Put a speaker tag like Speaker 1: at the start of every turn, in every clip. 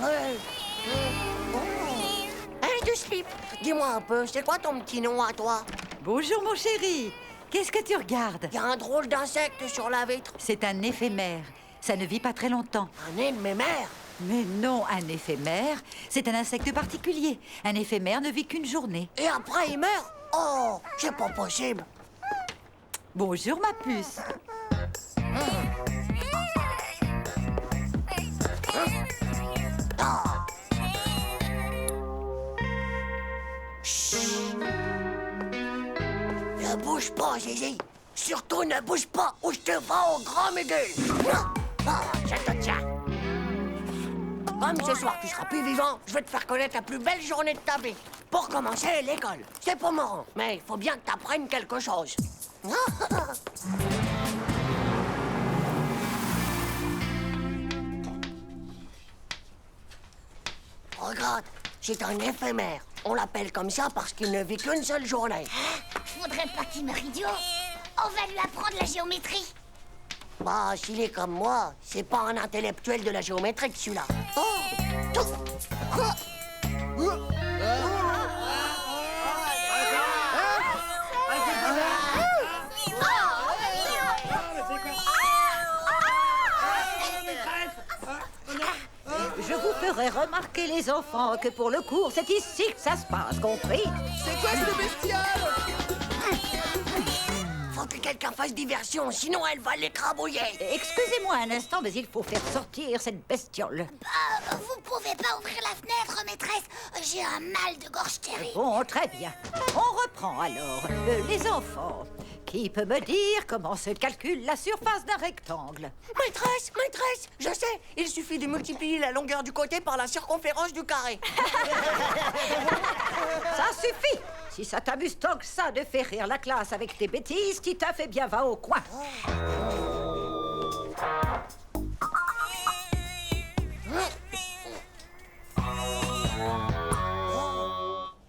Speaker 1: Hey, du slip, dis-moi un peu, c'est quoi ton petit nom à toi?
Speaker 2: Bonjour mon chéri. Qu'est-ce que tu regardes?
Speaker 1: Il y a un drôle d'insecte sur la vitre.
Speaker 2: C'est un éphémère. Ça ne vit pas très longtemps.
Speaker 1: Un nez de mes mères.
Speaker 2: Mais non, un éphémère, c'est un insecte particulier. Un éphémère ne vit qu'une journée.
Speaker 1: Et après, il meurt? Oh, c'est pas possible.
Speaker 2: Bonjour ma puce.
Speaker 1: Ah. Chut. Ne bouge pas, Zizi. Surtout ne bouge pas ou je te vends au grand médule. Ah, je te tiens. Comme ce soir tu seras plus vivant, je vais te faire connaître la plus belle journée de ta vie. Pour commencer, l'école. C'est pas marrant, mais il faut bien que t'apprennes quelque chose. Regarde, c'est un éphémère. On l'appelle comme ça parce qu'il ne vit qu'une seule journée.
Speaker 3: Faudrait pas qu'il meure idiot. On va lui apprendre la géométrie.
Speaker 1: Bah, s'il est comme moi, c'est pas un intellectuel de la géométrie que celui-là.
Speaker 2: Je vous ferai remarquer les enfants que pour le cours, c'est ici que ça se passe, compris?
Speaker 4: C'est quoi ce bestial?
Speaker 1: Faut que quelqu'un fasse diversion, sinon elle va l'écrabouiller.
Speaker 2: Excusez-moi un instant, mais il faut faire sortir cette bestiole.
Speaker 3: Vous pouvez pas ouvrir la fenêtre, maîtresse. J'ai un mal de gorge terrible.
Speaker 2: Bon, très bien. On reprend alors. Les enfants, qui peut me dire comment se calcule la surface d'un rectangle?
Speaker 1: Maîtresse, je sais, il suffit de multiplier la longueur du côté par la circonférence du carré.
Speaker 2: Ça suffit! Si ça t'amuse tant que ça de faire rire la classe avec tes bêtises, Titeuf, eh bien va au coin.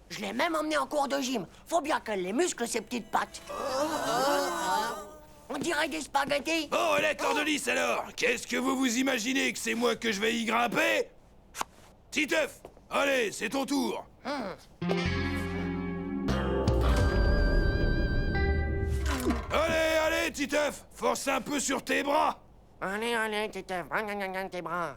Speaker 1: Je l'ai même emmené en cours de gym. Faut bien qu'elle les muscle, ses petites pattes. On dirait des spaghettis.
Speaker 5: Bon, la Cordelis alors, qu'est-ce que vous vous imaginez que c'est moi que je vais y grimper? Titeuf, allez, c'est ton tour. Allez, Titeuf, force un peu sur tes bras.
Speaker 1: Allez, Titeuf, regarde tes bras.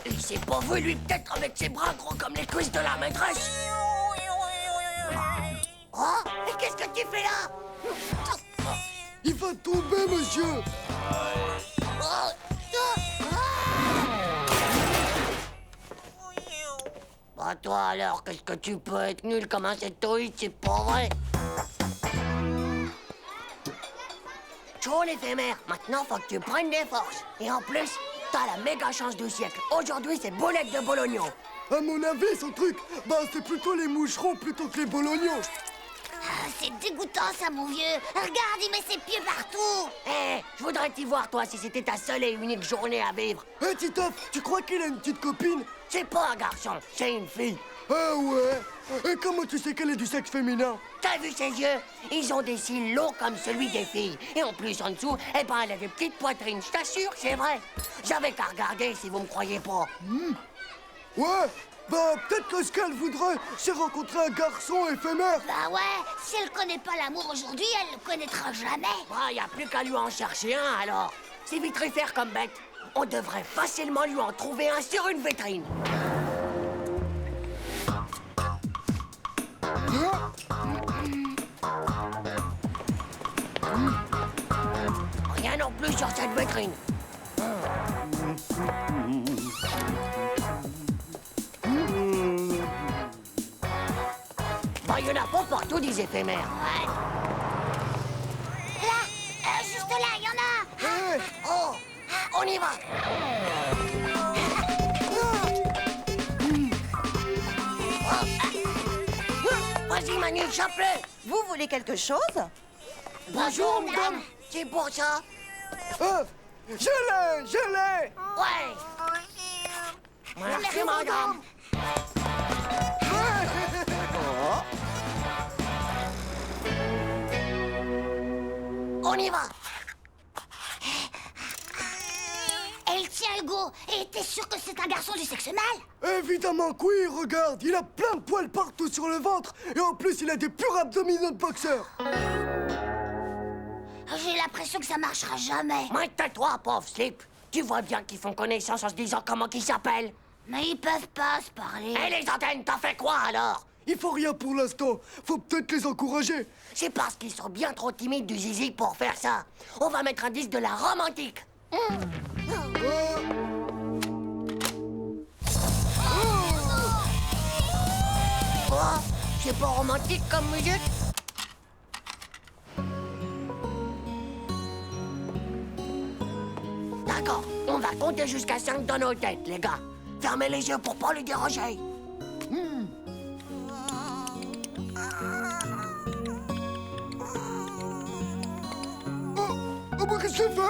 Speaker 1: Il s'est pas vu, lui, peut-être avec ses bras gros comme les cuisses de la maîtresse. Oh, mais qu'est-ce que tu fais là?
Speaker 4: Il va tomber, monsieur.
Speaker 1: Bah toi alors, qu'est-ce que tu peux être nul comme un sectoïde, c'est pas vrai. Chaud l'éphémère, maintenant faut que tu prennes des forces. Et en plus, t'as la méga chance du siècle. Aujourd'hui, c'est boulette de bolognon.
Speaker 4: À mon avis, son truc, bah c'est plutôt les moucherons plutôt que les bolognons.
Speaker 3: C'est dégoûtant, ça, mon vieux. Regarde, il met ses pieds partout.
Speaker 1: Eh, je voudrais t'y voir, toi, si c'était ta seule et unique journée à vivre.
Speaker 4: Hé, Titeuf, tu crois qu'il a une petite copine?
Speaker 1: C'est pas un garçon, c'est une fille.
Speaker 4: Ah ouais? Et comment tu sais qu'elle est du sexe féminin?
Speaker 1: T'as vu ses yeux? Ils ont des cils longs comme celui des filles. Et en plus, en dessous, eh ben, elle a des petites poitrines. Je t'assure, c'est vrai. J'avais qu'à regarder si vous me croyez pas.
Speaker 4: Ouais, bah peut-être que ce qu'elle voudrait, c'est rencontrer un garçon éphémère.
Speaker 3: Bah ouais, si elle connaît pas l'amour aujourd'hui, elle le connaîtra jamais.
Speaker 1: Bah, y a plus qu'à lui en chercher un, alors. C'est vitrifère comme bête. On devrait facilement lui en trouver un sur une vitrine. Rien non plus sur cette vitrine. Bah, y en a pas partout des éphémères.
Speaker 3: Là, juste là, il y en a.
Speaker 4: Hé,
Speaker 1: Oh, on y va. Vas-y, Manu, chope-le.
Speaker 6: Vous voulez quelque chose?
Speaker 1: Bonjour, madame. C'est pour ça?
Speaker 4: je l'ai.
Speaker 1: Ouais. Merci, madame. On y va.
Speaker 3: Diego. Et t'es sûr que c'est un garçon du sexe mâle?
Speaker 4: Évidemment que oui, regarde, il a plein de poils partout sur le ventre. Et en plus, il a des purs abdominaux de boxeur.
Speaker 3: J'ai l'impression que ça marchera jamais.
Speaker 1: Mais tais-toi, pauvre Slip. Tu vois bien qu'ils font connaissance en se disant comment qu'ils s'appellent.
Speaker 3: Mais ils peuvent pas se parler.
Speaker 1: Et les antennes, t'en fais quoi alors?
Speaker 4: Il faut rien pour l'instant. Faut peut-être les encourager.
Speaker 1: C'est parce qu'ils sont bien trop timides du zizi pour faire ça. On va mettre un disque de la romantique. Quoi? C'est pas romantique comme musique? D'accord, on va compter jusqu'à 5 dans nos têtes, les gars. Fermez les yeux pour pas les déranger.
Speaker 4: Oh, mais qu'est-ce que c'est fait?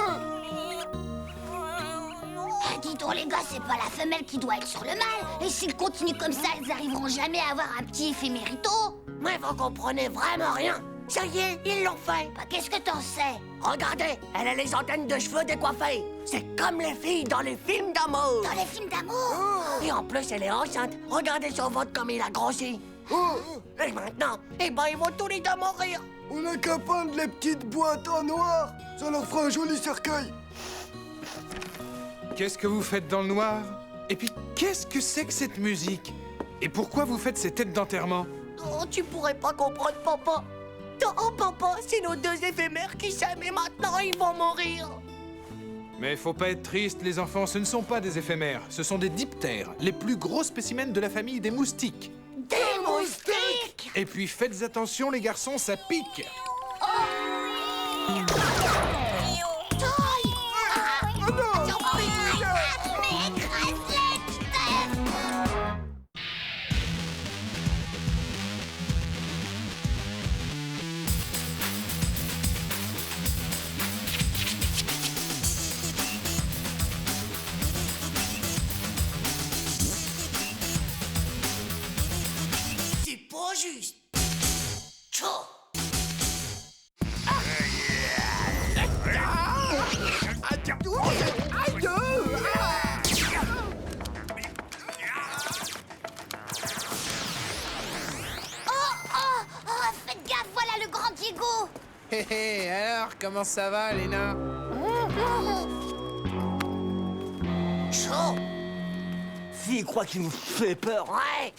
Speaker 3: Ah, dis donc, les gars, c'est pas la femelle qui doit être sur le mâle. Et s'ils continuent comme ça, ils arriveront jamais à avoir un petit éphémérito.
Speaker 1: Mais vous comprenez vraiment rien. Ça y est, ils l'ont fait.
Speaker 3: Bah, qu'est-ce que t'en sais?
Speaker 1: Regardez, elle a les antennes de cheveux décoiffées. C'est comme les filles dans les films d'amour.
Speaker 3: Dans les films d'amour?
Speaker 1: Et en plus, elle est enceinte. Regardez son ventre comme il a grossi. Et maintenant, eh ben, ils vont tous les deux mourir.
Speaker 4: On a qu'à peindre les petites boîtes en noir. Ça leur fera un joli cercueil.
Speaker 5: Qu'est-ce que vous faites dans le noir? Et puis, qu'est-ce que c'est que cette musique? Et pourquoi vous faites ces têtes d'enterrement?
Speaker 1: Oh, tu pourrais pas comprendre, papa. Oh, papa, c'est nos deux éphémères qui s'aiment et maintenant ils vont mourir.
Speaker 5: Mais faut pas être triste, les enfants, ce ne sont pas des éphémères. Ce sont des diptères, les plus gros spécimens de la famille des moustiques.
Speaker 1: Des moustiques!
Speaker 5: Et puis faites attention, les garçons, ça pique.
Speaker 1: C'est pas juste. Tchou!
Speaker 3: Oh, faites gaffe, voilà le grand Diego.
Speaker 6: Hé hé, alors, comment ça va, Léna?
Speaker 1: Chaud!
Speaker 7: S'il croit qu'il nous fait peur.
Speaker 1: Ouais!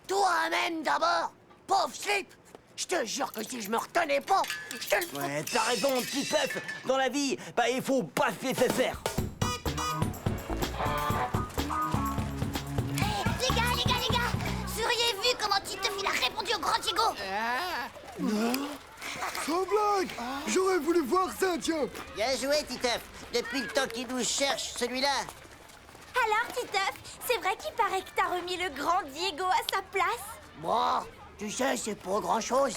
Speaker 1: Toi-même d'abord! Pauvre Slip! Je te jure que si je me retenais pas, je te le...
Speaker 7: Ouais, t'as raison, petit Pef. Dans la vie, bah, il faut pas se laisser faire.
Speaker 3: Les gars, vous auriez vu comment Titeuf il a répondu au grand Diego?
Speaker 4: Sans blague. J'aurais voulu voir ça, tiens.
Speaker 8: Bien joué, Titeuf. Depuis le temps qu'il nous cherche, celui-là.
Speaker 9: Alors, Titeuf, c'est vrai qu'il paraît que t'as remis le grand Diego à sa place?
Speaker 1: Bon, tu sais, c'est pas grand-chose.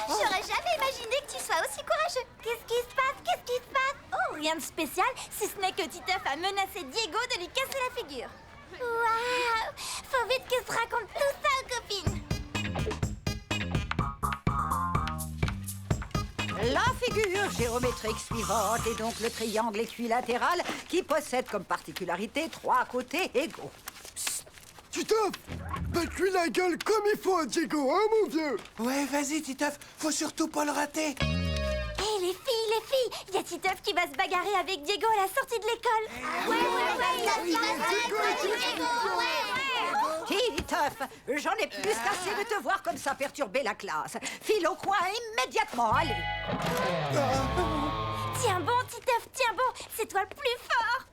Speaker 9: J'aurais jamais imaginé que tu sois aussi courageux. Qu'est-ce qui se passe? Qu'est-ce qui se passe? Oh, rien de spécial, si ce n'est que Titeuf a menacé Diego de lui casser la figure. Waouh! Faut vite qu'il se raconte tout ça aux copines.
Speaker 2: La figure géométrique suivante est donc le triangle équilatéral qui possède comme particularité 3 côtés égaux.
Speaker 4: Titeuf, batte-lui la gueule comme il faut à Diego, hein, mon vieux?
Speaker 6: Ouais, vas-y, Titeuf, faut surtout pas le rater.
Speaker 9: Hé, les filles, il y a Titeuf qui va se bagarrer avec Diego à la sortie de l'école.
Speaker 2: Titeuf, j'en ai plus qu'assez de te voir comme ça perturber la classe. File au coin immédiatement, allez.
Speaker 9: Tiens bon, Titeuf, tiens bon, c'est toi le plus fort.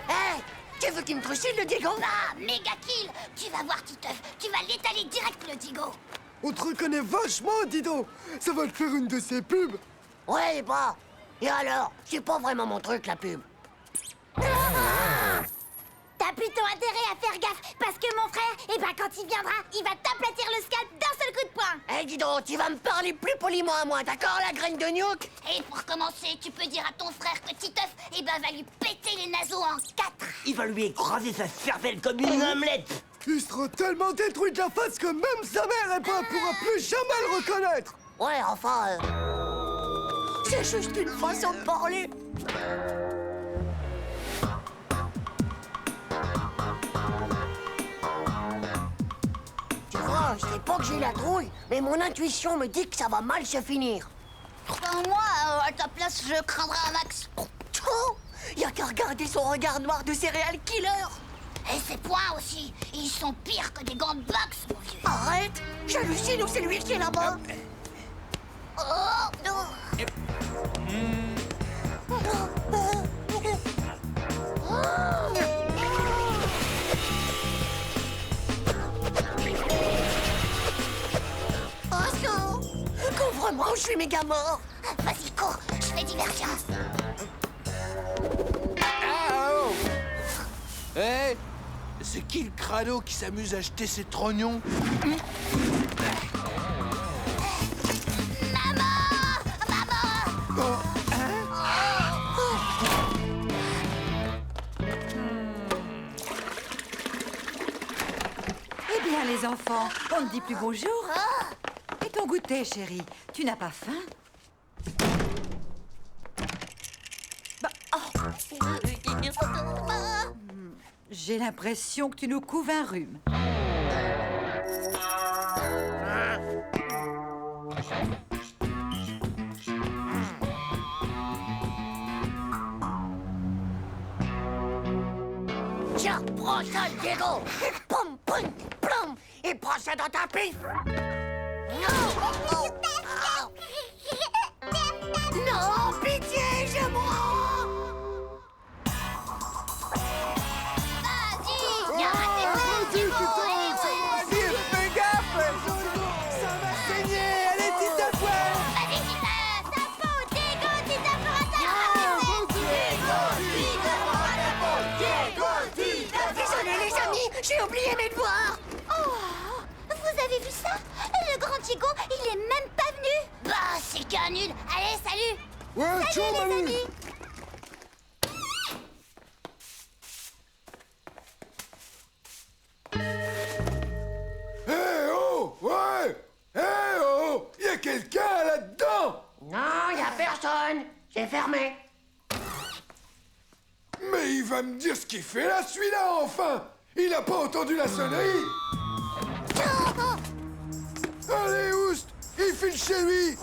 Speaker 1: Hé! Tu veux qu'il me trucide, le Diego?
Speaker 3: Ah, méga kill. Tu vas voir, Titeuf, tu vas l'étaler direct, le Diego.
Speaker 4: On te reconnaît vachement, dis donc. Ça va te faire une de ces pubs.
Speaker 1: Ouais, bah. Et alors? C'est pas vraiment mon truc, la pub.
Speaker 9: T'as plutôt intérêt à faire gaffe, parce que mon frère, Et ben quand il viendra, il va t'aplatir le scalp d'un seul coup de poing.
Speaker 1: Eh, dis donc, tu vas me parler plus poliment à moi, d'accord, la graine de nuque?
Speaker 3: Et pour commencer, tu peux dire à ton frère que Titeuf, eh ben, va lui péter les naseaux en 4.
Speaker 7: Il va lui écraser sa cervelle comme une omelette.
Speaker 4: Il sera tellement détruit de la face que même sa mère ne pourra plus jamais le reconnaître.
Speaker 1: Ouais, enfin... c'est juste une façon de parler. Tu vois, je sais pas que j'ai la trouille, mais mon intuition me dit que ça va mal se finir.
Speaker 3: Moi, à ta place, je craindrais un max.
Speaker 1: Y a qu'à regarder son regard noir de serial killer.
Speaker 3: Et ses poings aussi, ils sont pires que des gants de boxe, mon vieux.
Speaker 1: Arrête, j'hallucine ou c'est lui qui est là-bas.
Speaker 3: Oh, non.
Speaker 1: Couvre-moi ou je suis méga mort.
Speaker 3: Vas-y, cours, je fais diversion.
Speaker 6: Hé, c'est qui le crado qui s'amuse à jeter ses trognons?
Speaker 2: Eh bien, les enfants, on ne dit plus bonjour. Et ton goûter, chérie, tu n'as pas faim? J'ai l'impression que tu nous couves un rhume.
Speaker 1: Tiens, prends ça, Diego. Et pom, pom, plom. Et prends ça dans ta pif. Non. Non, pitié, je mourrai.
Speaker 3: Vas-y, arrêtez pas.
Speaker 6: Fais gaffe! Ça va saigner! Allez, Titeuf, ouais!
Speaker 3: Vas-y, Titeuf.
Speaker 9: Ta peau, Diego, Titeuf fera
Speaker 1: Désolé, les amis, j'ai oublié mes devoirs.
Speaker 9: Oh, vous avez vu ça? Le grand Diego, il est même pas venu.
Speaker 3: Bah, c'est qu'un nul. Allez, salut.
Speaker 4: Ouais, ciao, Manu.
Speaker 5: Eh oh! Ouais! Eh oh! Y a quelqu'un là-dedans!
Speaker 1: Non, y a personne. C'est fermé.
Speaker 5: Mais il va me dire ce qu'il fait là, celui-là, enfin! Il a pas entendu la sonnerie!
Speaker 4: Allez, Oust, il file chez lui.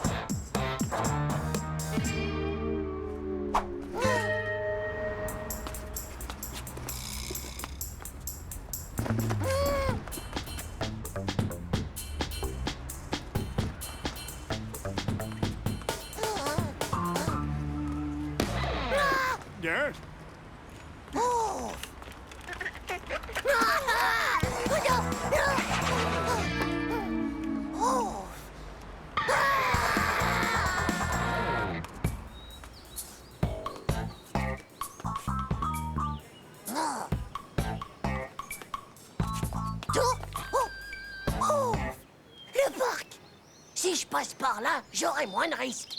Speaker 1: Le parc. Si je passe par là, j'aurai moins de risques.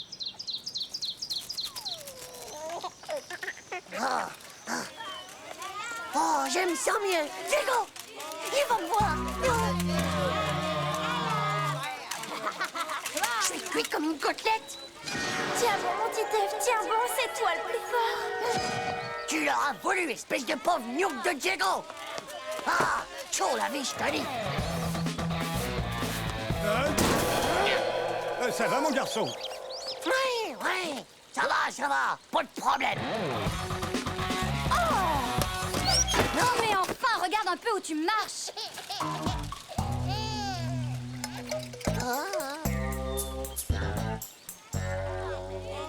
Speaker 1: Oh, je me sens mieux. Diego, il va me voir. Je suis cuit comme une côtelette.
Speaker 9: Tiens bon, mon Titeuf, tiens bon, c'est toi le plus fort.
Speaker 1: Tu l'auras voulu, espèce de pauvre nuque de Diego. Ah, chaud la vie, je te dis.
Speaker 10: Ça va, mon garçon?
Speaker 1: Oui, oui, ça va, pas de problème.
Speaker 9: Non mais enfin, regarde un peu où tu marches.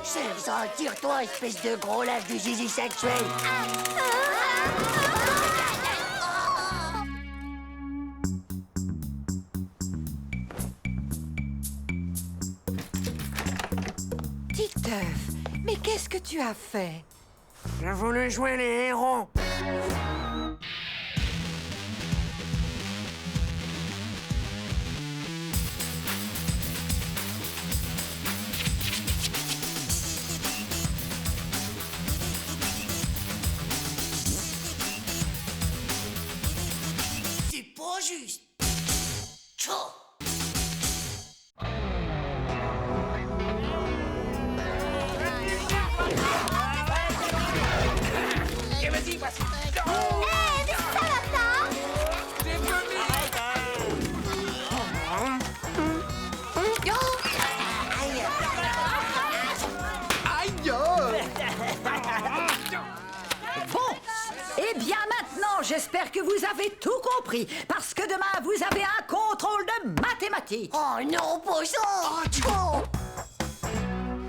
Speaker 1: C'est ça, tire-toi, espèce de gros lâche du zizi sexuel.
Speaker 2: Titeuf, mais qu'est-ce que tu as fait?
Speaker 1: J'ai voulu jouer les héros. faut juste. Tchou.
Speaker 6: Et vas-y, voici.
Speaker 9: Hé, ça va pas?
Speaker 6: J'ai vomi.
Speaker 2: Bon, eh bien maintenant, j'espère que vous avez tout compris, parce que demain, vous avez un contrôle de mathématiques.
Speaker 1: Oh non, pas ça. Oh, tchou.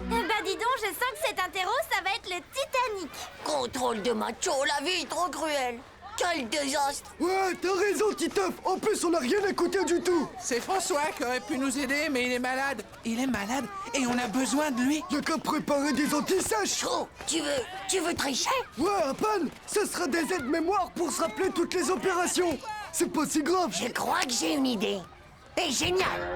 Speaker 9: Bah dis donc, je sens que cet interro, ça va être le Titanic.
Speaker 1: Contrôle de macho, la vie est trop cruelle. Quel désastre.
Speaker 4: Ouais, t'as raison, Titeuf. En plus, on n'a rien écouté du tout.
Speaker 6: C'est François qui aurait pu nous aider, mais il est malade. Il est malade et on a besoin de lui.
Speaker 4: Y'a qu'à préparer des antisèches.
Speaker 1: Tchou, tu veux tricher?
Speaker 4: Ouais, à peine. Ce sera des aides-mémoires pour se rappeler toutes les opérations. C'est pas si grave.
Speaker 1: Je crois que j'ai une idée. Et génial.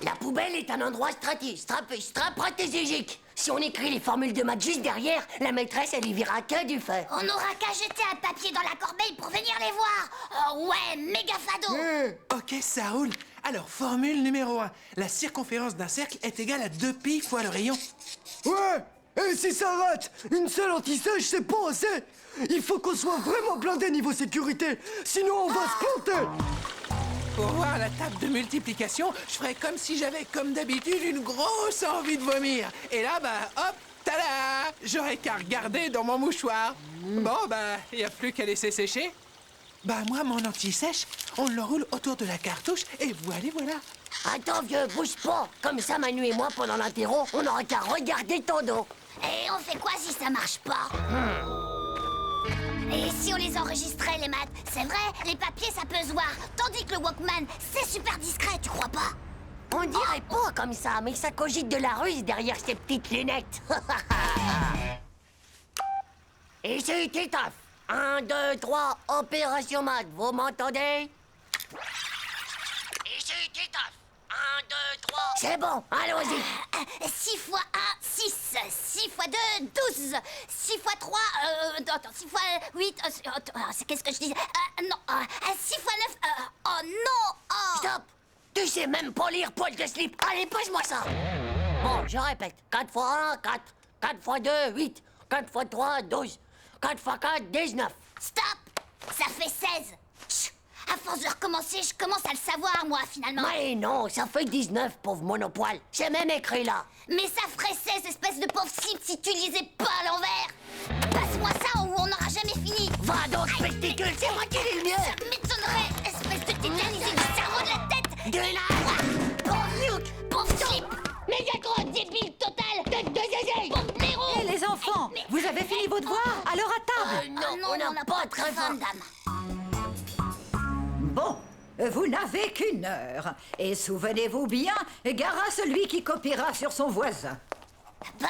Speaker 1: La poubelle est un endroit stratégique. Si on écrit les formules de maths juste derrière, la maîtresse, elle y verra que du feu.
Speaker 3: On n'aura qu'à jeter un papier dans la corbeille pour venir les voir. Oh ouais, méga fado.
Speaker 6: Ok, ça roule. Alors, formule numéro 1. La circonférence d'un cercle est égale à 2π fois le rayon.
Speaker 4: Ouais. Et si ça rate, une seule antisèche, c'est pas assez. Il faut qu'on soit vraiment blindé niveau sécurité. Sinon, on va se planter.
Speaker 6: Pour voir la table de multiplication, je ferais comme si j'avais, comme d'habitude, une grosse envie de vomir. Et là, bah, hop, tada! J'aurais qu'à regarder dans mon mouchoir. Bon, bah, y a plus qu'à laisser sécher. Bah, moi, mon anti-sèche, on le roule autour de la cartouche et voilà.
Speaker 1: Attends, vieux, bouge pas. Comme ça, Manu et moi, pendant l'interro, on n'aura qu'à regarder ton dos.
Speaker 3: Et on fait quoi si ça marche pas? Et si on les enregistrait, les maths? C'est vrai, les papiers, ça peut se voir. Tandis que le Walkman, c'est super discret, tu crois pas?
Speaker 1: On dirait pas comme ça, mais ça cogite de la ruse derrière ces petites lunettes. Et c'est Titeuf. 1, 2, 3, opération maths, vous m'entendez? Et c'est Titeuf. 1, 2, 3... C'est bon, allons-y.
Speaker 3: 6 fois 1, 6. 6 fois 2, 12. 6 fois 3, attends, 6 fois 8, qu'est-ce que je dis? Non, 6 fois 9, oh non, oh.
Speaker 1: Stop. Tu sais même pas lire poil de slip. Allez, passe-moi ça. Bon, je répète. 4 fois 1, 4. 4 fois 2, 8. 4 fois 3, 12. 4 fois 4, 19.
Speaker 3: Stop. Ça fait 16. Chut. À force de recommencer, je commence à le savoir, moi, finalement.
Speaker 1: Mais non, ça fait 19, pauvre monopoil. C'est même écrit là.
Speaker 3: Mais ça ferait 16, espèce de pauvre cible, si tu lisais pas à l'envers. Passe-moi ça ou on n'aura jamais fini.
Speaker 1: Va donc, pesticule, c'est moi qui lis le mieux.
Speaker 3: Ça m'étonnerait, espèce de tétanisé du cerveau de la tête.
Speaker 1: De la...
Speaker 3: Pauvre Luke, pauvre slip. Mégatron, débile total. Tête de zézé. Pauvre blaireau.
Speaker 2: Eh les enfants, vous avez fini vos devoirs? Alors à table.
Speaker 1: non, on n'a pas très faim,
Speaker 3: dame.
Speaker 2: Bon, vous n'avez qu'une heure. Et souvenez-vous bien, gare à celui qui copiera sur son voisin.
Speaker 3: Bah,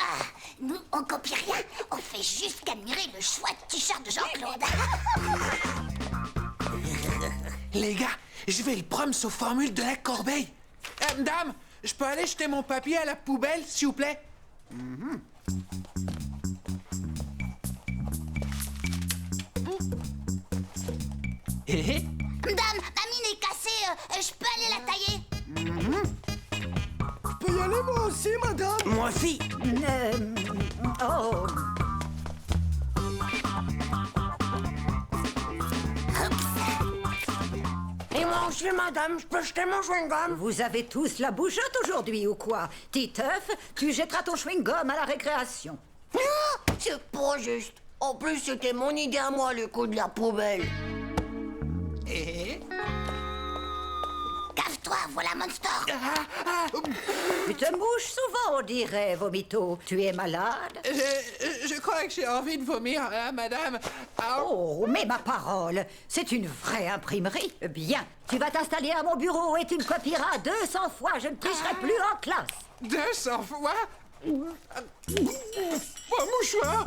Speaker 3: nous, on copie rien. On fait juste qu'admirer le chouette t-shirt de Jean-Claude.
Speaker 6: Les gars, je vais le prendre aux formules de la corbeille. Dame, je peux aller jeter mon papier à la poubelle, s'il vous plaît?
Speaker 3: Dame, ma mine est cassée. Je peux aller la tailler?
Speaker 4: Je peux y aller moi aussi, madame.
Speaker 7: Moi aussi.
Speaker 2: Oh,
Speaker 1: Et moi aussi, madame, je peux jeter mon chewing-gum?
Speaker 2: vous avez tous la bougeotte aujourd'hui ou quoi? Titeuf, tu jetteras ton chewing-gum à la récréation.
Speaker 1: Ah, c'est pas juste. En plus, c'était mon idée à moi, le coup de la poubelle.
Speaker 3: Cave-toi, voilà Monster.
Speaker 2: Tu te mouches souvent, on dirait, Vomito. Tu es malade?
Speaker 6: Je crois que j'ai envie de vomir, hein, madame. Ah,
Speaker 2: Oh, mais ma parole, c'est une vraie imprimerie. Bien, tu vas t'installer à mon bureau et tu me copieras 200 fois. Je ne tricherai plus en classe.
Speaker 6: 200 fois? Mon mouchoir!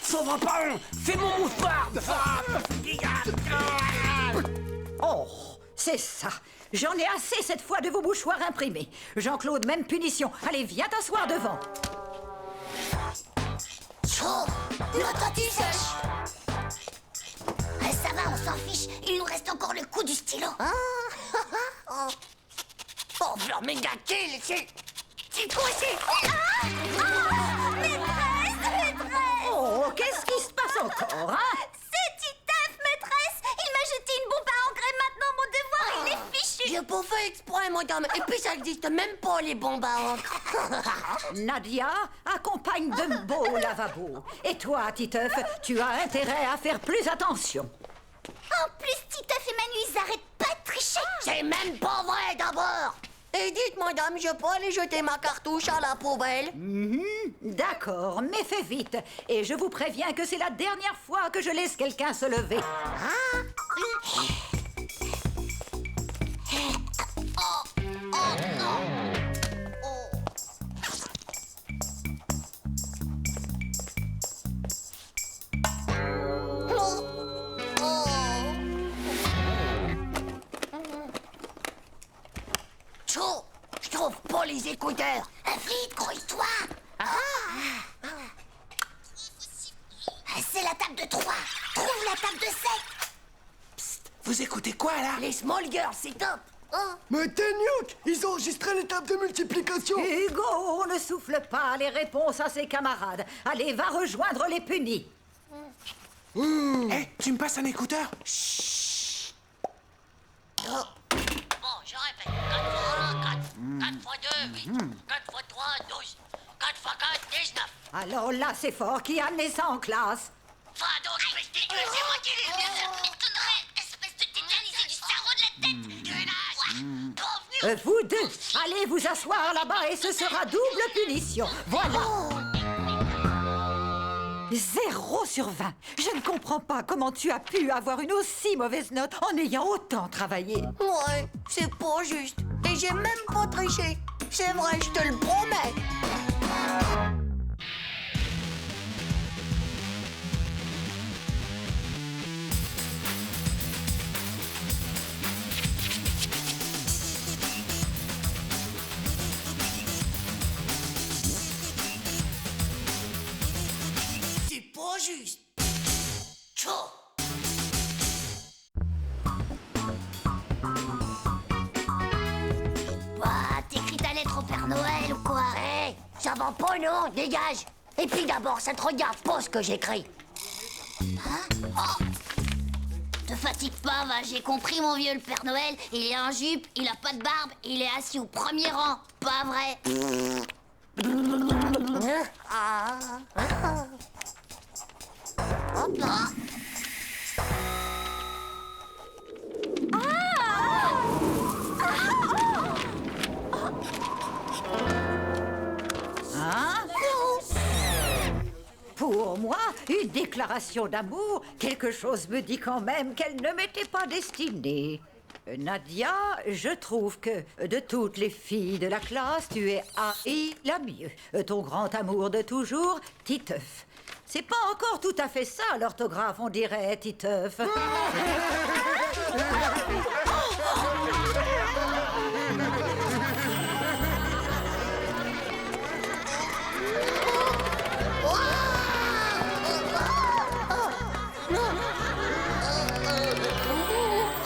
Speaker 7: Ça va pas, fais mon mouchoir.
Speaker 2: c'est ça. J'en ai assez cette fois de vos mouchoirs imprimés. Jean-Claude, même punition. Allez, viens t'asseoir devant.
Speaker 3: Chaud, notre anti-sèche. Ça va, on s'en fiche. Il nous reste encore le coup du stylo.
Speaker 1: Oh, v'là méga kill, c'est quoi, c'est...
Speaker 3: Maîtresse!
Speaker 2: Oh, qu'est-ce qui se passe encore, hein?
Speaker 9: C'est Titeuf, maîtresse! Il m'a jeté une bombe à engrais, maintenant mon devoir, il est fichu!
Speaker 1: J'ai pas fait exprès, madame. Et puis, ça existe même pas, les bombes à encre.
Speaker 2: Nadia, accompagne de beau lavabo. Et toi, Titeuf, tu as intérêt à faire plus attention.
Speaker 3: En plus, Titeuf et Manu, ils arrêtent pas de tricher.
Speaker 1: C'est même pas vrai, d'abord. Et dites, madame, je peux aller jeter ma cartouche à la poubelle?
Speaker 2: D'accord, mais fais vite. Et je vous préviens que c'est la dernière fois que je laisse quelqu'un se lever.
Speaker 1: Chaud, je trouve pas les écouteurs.
Speaker 3: Vite, grouille-toi. C'est la table de 3. Trouve la table de 7.
Speaker 6: Vous écoutez quoi, là?
Speaker 1: Les small girls, c'est top.
Speaker 4: Mais Téniouk, ils ont enregistré l'étape de multiplication.
Speaker 2: Hugo, on ne souffle pas les réponses à ses camarades. Allez, va rejoindre les punis.
Speaker 6: Hé, tu me passes un écouteur?
Speaker 1: Bon, je répète. 4 fois 1, 4. 4 fois 2, 8. 4 fois 3, 12. 4 fois 4, 19.
Speaker 2: Alors là, c'est fort. Qui a amené ça en classe?
Speaker 1: Va donc, pesticule, c'est moi qui l'ai mis.
Speaker 3: Espèce de tétanisé du cerveau de la tête.
Speaker 2: Vous deux, allez vous asseoir là-bas et ce sera double punition. Voilà. 0 sur 20. Je ne comprends pas comment tu as pu avoir une aussi mauvaise note en ayant autant travaillé.
Speaker 1: Ouais, c'est pas juste. Et j'ai même pas triché. C'est vrai, je te le promets. C'est pas juste. Chaud.
Speaker 3: T'écris ta lettre au Père Noël ou quoi?
Speaker 1: Hé, ça va pas, non? Dégage. Et puis d'abord, ça te regarde pas ce que j'écris.
Speaker 3: Te fatigue pas, va, j'ai compris, mon vieux, le Père Noël. Il est en jupe, il a pas de barbe, il est assis au premier rang. Pas vrai?
Speaker 1: Hop là.
Speaker 2: Pour moi, une déclaration d'amour, quelque chose me dit quand même qu'elle ne m'était pas destinée. Nadia, je trouve que de toutes les filles de la classe, tu es la mieux. Ton grand amour de toujours, Titeuf. C'est pas encore tout à fait ça, l'orthographe, on dirait, Titeuf.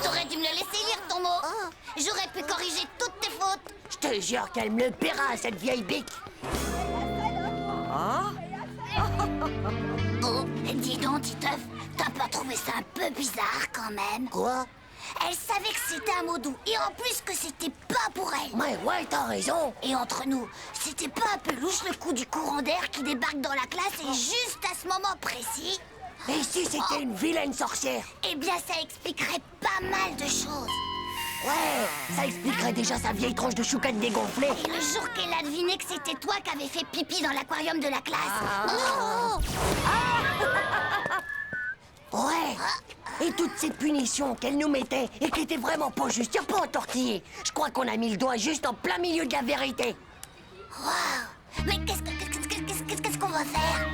Speaker 3: T'aurais dû me le laisser lire, ton mot. J'aurais pu corriger toutes tes fautes.
Speaker 1: Je te jure qu'elle me le paiera, cette vieille bique.
Speaker 3: Oh, dis donc, Titeuf, t'as pas trouvé ça un peu bizarre quand même?
Speaker 1: Quoi?
Speaker 3: Elle savait que c'était un mot doux, et en plus que c'était pas pour elle.
Speaker 1: Ouais, t'as raison.
Speaker 3: Et entre nous, c'était pas un peu louche le coup du courant d'air qui débarque dans la classe et juste à ce moment précis?
Speaker 1: Et si c'était une vilaine sorcière?
Speaker 3: Eh bien, ça expliquerait pas mal de choses.
Speaker 1: Ouais, ça expliquerait déjà sa vieille tronche de choucane dégonflée.
Speaker 3: Et le jour qu'elle a deviné que c'était toi qui avais fait pipi dans l'aquarium de la classe. Non!
Speaker 1: Ouais. Et toutes ces punitions qu'elle nous mettait et qui étaient vraiment pas justes, y'a pas entortillé. Je crois qu'on a mis le doigt juste en plein milieu de la vérité.
Speaker 3: Waouh! Mais qu'est-ce qu'on va faire?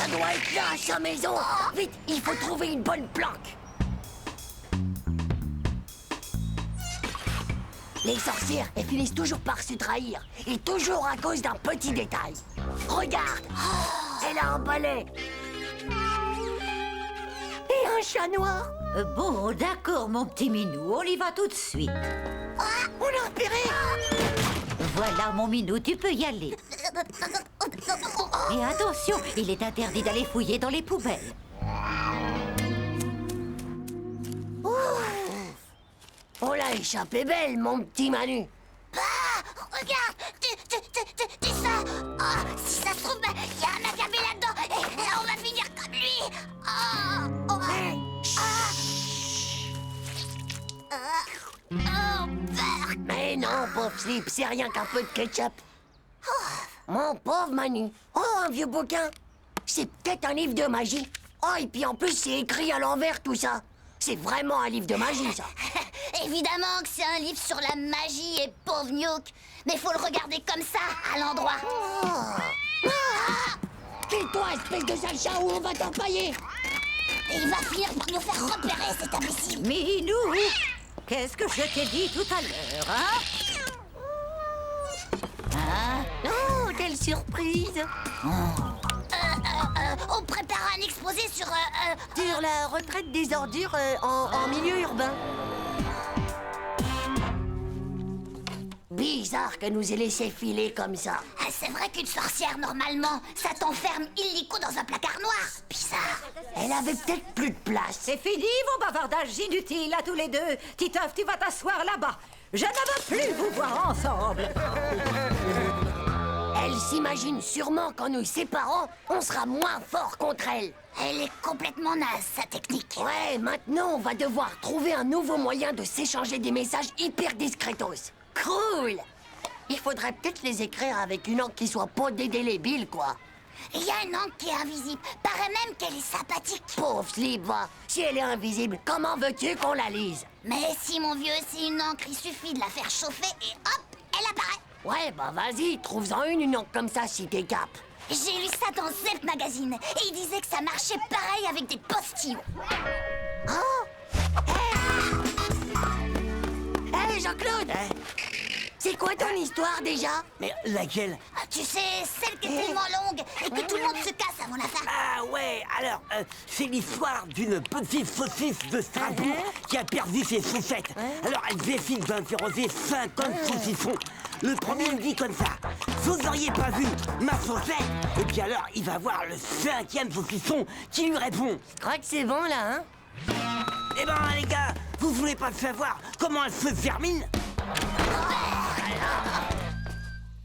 Speaker 1: Ça doit être là, sa maison. Vite, il faut trouver une bonne planque. Les sorcières, elles finissent toujours par se trahir. Et toujours à cause d'un petit détail. Regarde, elle a un balai. Et un chat noir.
Speaker 2: Bon, d'accord, mon petit minou, on y va tout de suite.
Speaker 1: On l'a repéré.
Speaker 2: Voilà, mon minou, tu peux y aller. Et attention, il est interdit d'aller fouiller dans les poubelles.
Speaker 1: On l'a échappé belle, mon petit Manu.
Speaker 3: Ah, regarde, tu ça. Ah, si ça se trouve, il y a un macabé là-dedans et on va finir comme lui. Ah, oh,
Speaker 1: Hey,
Speaker 3: oh, peur.
Speaker 1: mais non, pauvre Slip, c'est rien qu'un peu de ketchup. Mon pauvre Manu. Oh, un vieux bouquin. C'est peut-être un livre de magie. Oh, et puis en plus, c'est écrit à l'envers, tout ça. C'est vraiment un livre de magie, ça.
Speaker 3: Évidemment que c'est un livre sur la magie et pauvre Newk. Mais faut le regarder comme ça, à l'endroit.
Speaker 1: Tais-toi, espèce de sale chat, ou on va t'empailler.
Speaker 3: Et il va finir par nous faire repérer cet imbécile.
Speaker 2: Minou, qu'est-ce que je t'ai dit tout à l'heure, hein?
Speaker 1: Oh, quelle surprise.
Speaker 3: On prépare un exposé sur...
Speaker 1: Sur la retraite des ordures en milieu urbain. Bizarre que nous ait laissé filer comme ça.
Speaker 3: Ah, c'est vrai qu'une sorcière, normalement, ça t'enferme illico dans un placard noir. Bizarre.
Speaker 1: Elle avait peut-être plus de place.
Speaker 2: C'est fini, vos bavardages inutiles à tous les deux. Titeuf, tu vas t'asseoir là-bas. Je ne veux plus vous voir ensemble.
Speaker 1: Elle s'imagine sûrement qu'en nous séparant, on sera moins fort contre elle.
Speaker 3: Elle est complètement naze, sa technique.
Speaker 1: Ouais, maintenant on va devoir trouver un nouveau moyen de s'échanger des messages hyper discretos. Cool. Il faudrait peut-être les écrire avec une encre qui soit pas dédélébile, quoi.
Speaker 3: Il y a une encre qui est invisible. Paraît même qu'elle est sympathique.
Speaker 1: Pauvre Slip, va. Si elle est invisible, comment veux-tu qu'on la lise?
Speaker 3: Mais si, mon vieux, c'est une encre, il suffit de la faire chauffer et hop, elle apparaît.
Speaker 1: Ouais, bah vas-y, trouve-en une encre comme ça si t'es cap.
Speaker 3: J'ai lu ça dans Zep Magazine et il disait que ça marchait pareil avec des postillons.
Speaker 1: Hé, Jean-Claude. C'est quoi ton histoire déjà?
Speaker 7: Mais laquelle?
Speaker 3: Ah, tu sais, celle qui est tellement longue et que tout le monde se casse avant la fin.
Speaker 7: Ah ouais, alors, c'est l'histoire d'une petite saucisse de Strasbourg qui a perdu ses chaussettes. Alors elle décide d'interroger 50 saucissons. Le premier me dit comme ça: vous n'auriez pas vu ma chaussette? Et puis alors, il va voir le 5e saucisson qui lui répond:
Speaker 1: Je crois que c'est bon là, hein?
Speaker 7: eh ben les gars, vous voulez pas savoir comment elle se termine?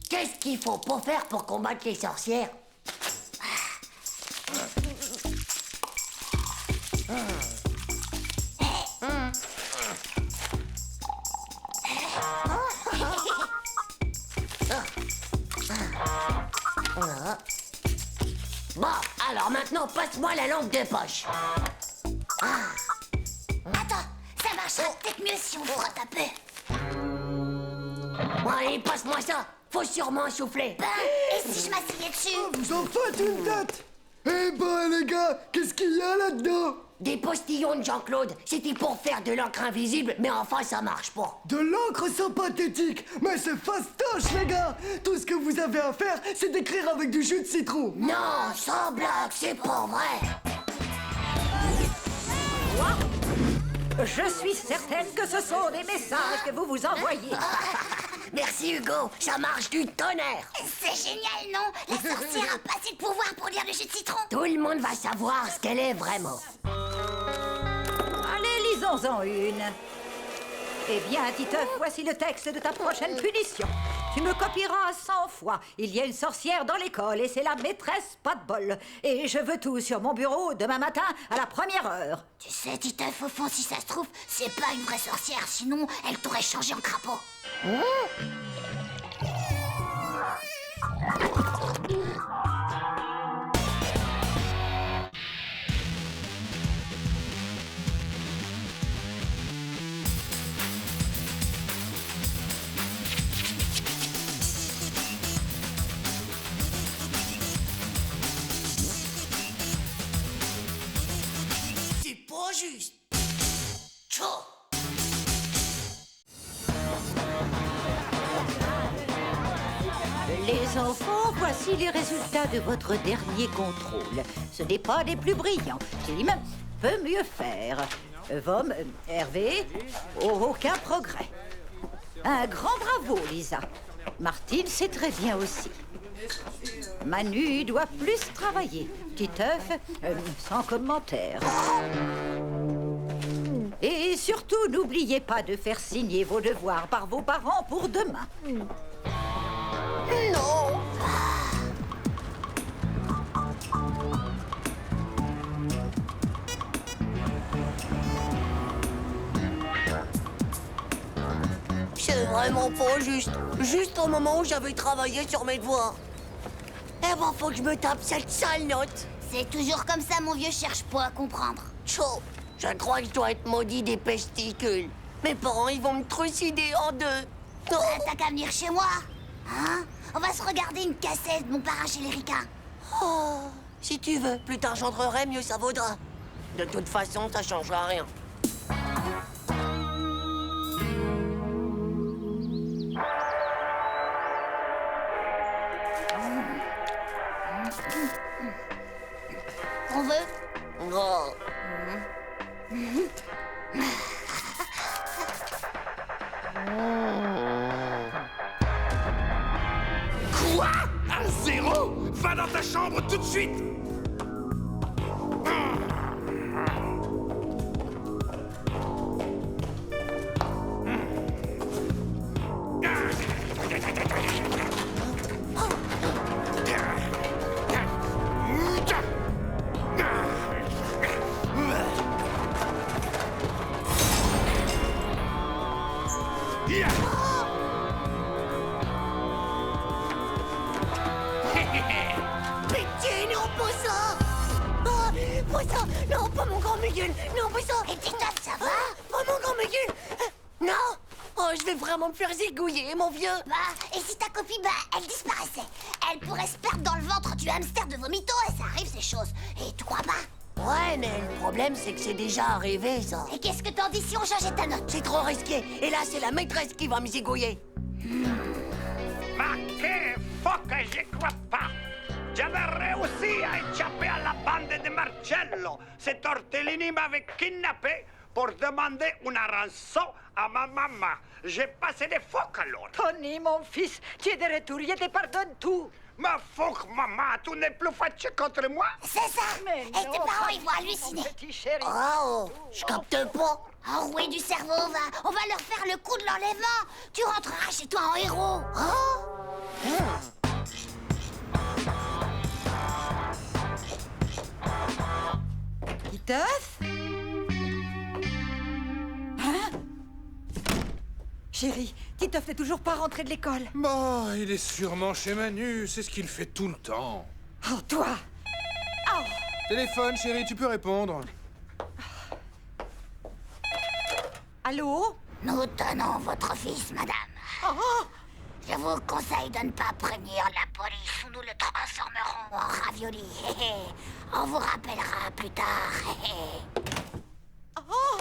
Speaker 1: Qu'est-ce qu'il faut pas faire pour combattre les sorcières? Bon, alors maintenant, passe-moi la lampe de poche.
Speaker 3: Attends, ça marchera peut-être mieux si on frotte un peu.
Speaker 1: Bon, allez, passe-moi ça. Faut sûrement souffler.
Speaker 3: Ben, et si je m'asseyais dessus?
Speaker 4: Vous en faites une tête. Eh ben les gars, qu'est-ce qu'il y a là-dedans?
Speaker 1: Des postillons de Jean-Claude, c'était pour faire de l'encre invisible, mais enfin ça marche pas.
Speaker 4: De l'encre sympathétique. Mais c'est fastoche les gars. Tout ce que vous avez à faire, c'est d'écrire avec du jus de citron.
Speaker 1: Non, sans blague, c'est pas vrai.
Speaker 2: Je suis certaine que ce sont des messages que vous vous envoyez.
Speaker 1: Merci Hugo, ça marche du tonnerre.
Speaker 3: C'est génial, non? La sorcière a pas assez de pouvoir pour lire le jus de citron.
Speaker 1: Tout le monde va savoir ce qu'elle est vraiment.
Speaker 2: Allez, lisons-en une. Eh bien, Titeuf, voici le texte de ta prochaine punition. Tu me copieras 100 fois. Il y a une sorcière dans l'école et c'est la maîtresse pas de bol. Et je veux tout sur mon bureau demain matin à la 1re heure.
Speaker 3: Tu sais, Titeuf, au fond, si ça se trouve, c'est pas une vraie sorcière, sinon elle t'aurait changé en crapaud.
Speaker 1: juste. Tchou.
Speaker 2: Les enfants, voici les résultats de votre dernier contrôle. Ce n'est pas des plus brillants. Tim peut mieux faire. Vom, Hervé, aucun progrès. Un grand bravo, Lisa. Martine, c'est très bien aussi. Manu doit plus travailler. Titeuf, sans commentaire. Et surtout, n'oubliez pas de faire signer vos devoirs par vos parents pour demain.
Speaker 1: Non. C'est vraiment pas juste. Juste au moment où j'avais travaillé sur mes devoirs. Eh ben, faut que je me tape cette sale note.
Speaker 3: C'est toujours comme ça, mon vieux, cherche pas à comprendre.
Speaker 1: Chaud. Je crois que je dois être maudit des pesticules. Mes parents, ils vont me trucider en deux. Non.
Speaker 3: T'as qu'à venir chez moi. Hein? On va se regarder une cassette de mon parrain chez les ricains.
Speaker 1: Oh, si tu veux, plus tard j'entrerai, mieux ça vaudra. De toute façon, ça changera rien.
Speaker 3: On veut?
Speaker 1: Oh.
Speaker 5: Quoi? Un 0? Va dans ta chambre tout de suite!
Speaker 1: Pitié, non, pas ça! Ah, pas ça! Non, pas mon grand Miguel! Non, pas ça!
Speaker 3: Et Titeuf, ça va?
Speaker 1: Pas mon grand Miguel! Non! Oh, je vais vraiment me faire zigouiller, mon vieux!
Speaker 3: Bah, et si ta copie, bah, elle disparaissait? Elle pourrait se perdre dans le ventre du hamster de vomito, et ça arrive, ces choses. Et tu crois pas?
Speaker 1: Ouais, mais le problème, c'est que c'est déjà arrivé, ça.
Speaker 3: Et qu'est-ce que t'en dis si on changeait ta note?
Speaker 1: C'est trop risqué. Et là, c'est la maîtresse qui va me zigouiller.
Speaker 10: Ma che foca, j'y crois pas! J'avais réussi à échapper à la bande de Marcello. Cet ortellini m'avait kidnappé pour demander une rançon à ma maman. J'ai passé des phoques alors.
Speaker 2: Tony, mon fils, tu es de retour, je te pardonne tout.
Speaker 10: Ma phoque, maman, tu n'es plus fâché contre moi?
Speaker 3: C'est ça!
Speaker 2: Mais
Speaker 3: Et tes
Speaker 2: non,
Speaker 3: parents, ils vont halluciner.
Speaker 2: Petit chéri.
Speaker 1: Oh, je capte pas.
Speaker 3: Enroué du cerveau, on va leur faire le coup de l'enlèvement. Tu rentreras chez toi en héros.
Speaker 2: Titeuf? Hein? Chérie, Titeuf n'est toujours pas rentré de l'école.
Speaker 5: Bah, il est sûrement chez Manu, c'est ce qu'il fait tout le temps.
Speaker 2: Oh, toi! Oh!
Speaker 5: Téléphone, chérie, tu peux répondre.
Speaker 2: Allô?
Speaker 3: Nous tenons votre fils, madame.
Speaker 2: Oh!
Speaker 3: Je vous conseille de ne pas prévenir la police ou nous le transformerons en ravioli. On vous rappellera plus tard.
Speaker 2: Oh!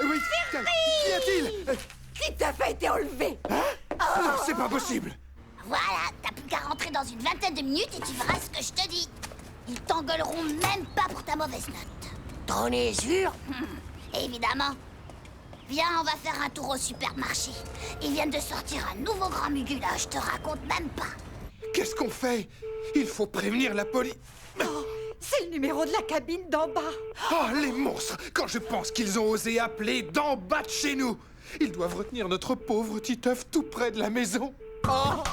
Speaker 4: Oui, qu'y a-t-il?
Speaker 2: Titeuf a été enlevé!
Speaker 5: Non, c'est pas possible.
Speaker 3: Voilà, t'as plus qu'à rentrer dans une vingtaine de minutes et tu verras ce que je te dis. Ils t'engueuleront même pas pour ta mauvaise note.
Speaker 1: T'en es sûr?
Speaker 3: Évidemment. Viens, on va faire un tour au supermarché. Ils viennent de sortir un nouveau grand mugula, je te raconte même pas.
Speaker 5: Qu'est-ce qu'on fait? Il faut prévenir la police.
Speaker 2: Oh, c'est le numéro de la cabine d'en bas.
Speaker 5: Oh, les monstres! Quand je pense qu'ils ont osé appeler d'en bas de chez nous! Ils doivent retenir notre pauvre Titeuf tout près de la maison. Oh!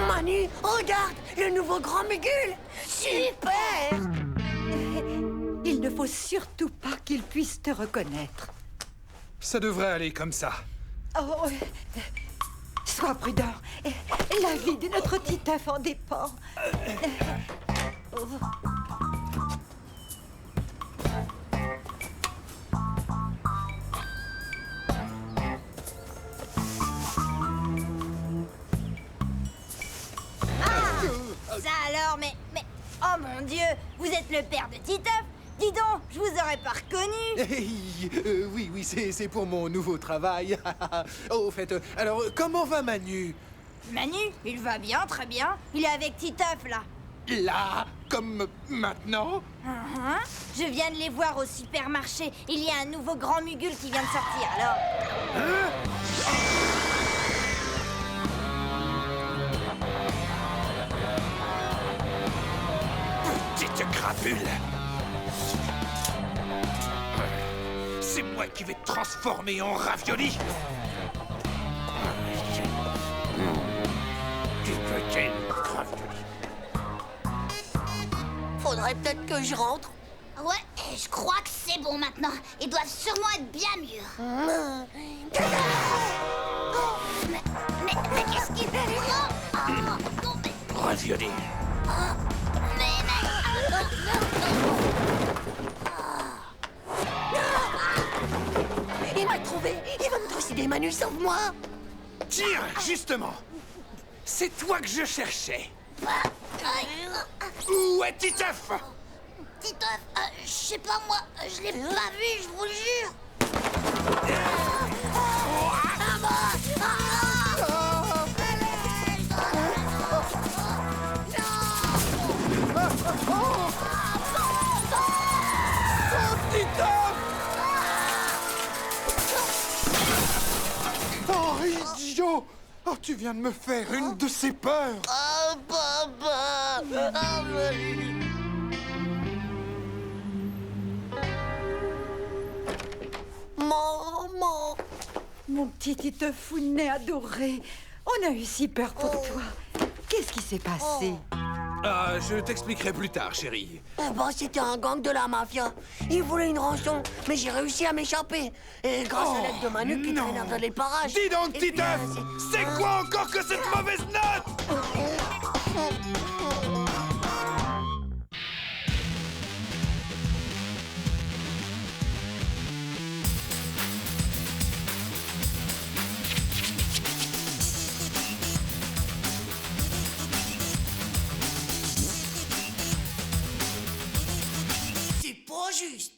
Speaker 1: Manu, regarde, le nouveau grand Mugul! Super!
Speaker 2: Il ne faut surtout pas qu'il puisse te reconnaître.
Speaker 5: Ça devrait aller comme ça.
Speaker 2: Oh, sois prudent. La vie de notre Titeuf en dépend. Oh.
Speaker 9: Ça alors, mais... Oh mon Dieu, vous êtes le père de Titeuf. Dis donc, je vous aurais pas reconnu.
Speaker 6: Hey, oui, c'est pour mon nouveau travail. Au fait, alors, comment va Manu?
Speaker 9: Manu, il va bien, très bien. Il est avec Titeuf, là.
Speaker 6: Là, comme maintenant?
Speaker 9: Je viens de les voir au supermarché. Il y a un nouveau grand mugule qui vient de sortir, alors...
Speaker 5: Petite crapule! C'est moi qui vais te transformer en ravioli! Tu petite ravioli.
Speaker 1: Faudrait peut-être que je rentre.
Speaker 3: Ouais, et je crois que c'est bon maintenant. Ils doivent sûrement être bien mûrs. Mais qu'est-ce qu'il fait? Non, mais...
Speaker 5: Ravioli.
Speaker 1: Il m'a trouvé. Il va me trucider, Manu, sauve-moi.
Speaker 5: Tiens, justement! C'est toi que je cherchais! Où est Titeuf?
Speaker 3: Titeuf, je sais pas moi, je l'ai pas vu, je vous le jure.
Speaker 5: Oh, idiot! Oh, tu viens de me faire une de ces peurs!
Speaker 8: Oh, papa! Ah, oui. Maman!
Speaker 2: Mon petit Titeufounet adoré, on a eu si peur pour toi. Qu'est-ce qui s'est passé?
Speaker 6: Ah, je t'expliquerai plus tard, chérie.
Speaker 1: Eh ben, c'était un gang de la mafia. Ils voulaient une rançon, mais j'ai réussi à m'échapper. Et grâce à l'aide de Manu qui traînait dans les parages.
Speaker 5: Dis donc,
Speaker 1: Et puis,
Speaker 5: Titeuf! C'est quoi encore que cette mauvaise note?
Speaker 1: C'est pas juste.